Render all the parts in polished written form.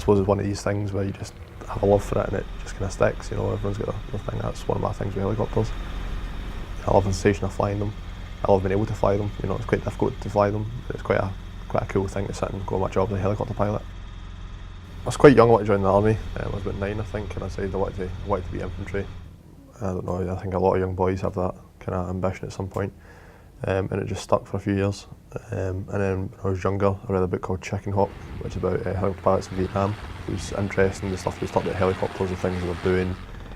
suppose it's one of these things where you just have a love for it and it just kind of sticks. You know, everyone's got their thing. That's one of my things with helicopters. I love the sensation of flying them. I love being able to fly them. You know, it's quite difficult to fly them. It's quite a cool thing to sit and go on my job as a helicopter pilot. I was quite young when I joined the army. I was about 9, I think, and I decided I wanted to be infantry. I don't know, I think a lot of young boys have that kind of ambition at some point, and it just stuck for a few years. And then when I was younger, I read a book called Chicken Hawk, which is about helicopter pilots in Vietnam. It was interesting, the stuff that was taught about helicopters, the things they were doing,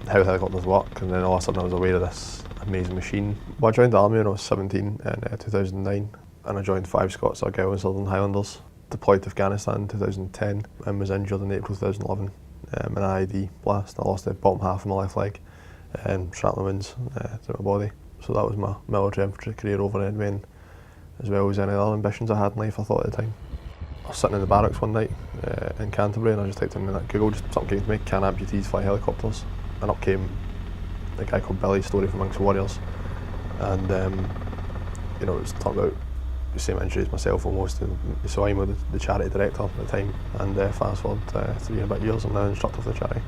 how helicopters work, and then all of a sudden I was aware of this amazing machine. Well, I joined the army when I was 17 in 2009, and I joined 5 Scots Argyll and Southern Highlanders. Deployed to Afghanistan in 2010 and was injured in April 2011 in an IED blast. I lost the bottom half of my left leg and shrapnel wounds through my body. So that was my military infantry career over in Edwin, as well as any other ambitions I had in life, I thought at the time. I was sitting in the barracks one night in Canterbury and I just typed in Google, just something came to me, can amputees fly helicopters? And up came a guy called Billy, Story from Monks Warriors. And you know, it was talking about the same injury as myself almost, and so I'm with the charity director at the time, and fast forward 3 and a bit years, I'm now instructor for the charity.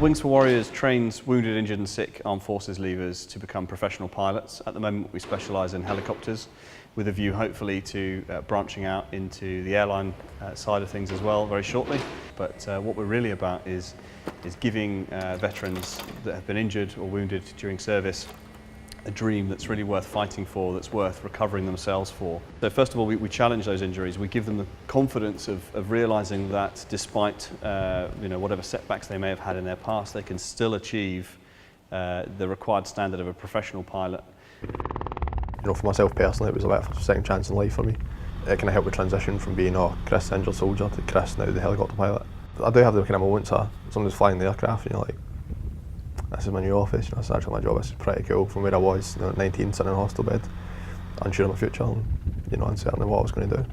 Wings for Warriors trains wounded, injured and sick armed forces leavers to become professional pilots. At the moment we specialise in helicopters, with a view hopefully to branching out into the airline side of things as well very shortly. But what we're really about is giving veterans that have been injured or wounded during service a dream that's really worth fighting for, that's worth recovering themselves for. So first of all, we challenge those injuries. We give them the confidence of realising that despite whatever setbacks they may have had in their past, they can still achieve the required standard of a professional pilot. You know, for myself personally, it was a bit of a second chance in life for me. It kind of helped the transition from being Chris, injured soldier, to Chris, now the helicopter pilot. I do have the kind of moments of someone's flying the aircraft and you're like, this is my new office, you know, it's actually my job, this is pretty cool. From where I was, you know, at 19, sitting in a hospital bed, unsure of my future and, you know, uncertain of what I was going to do.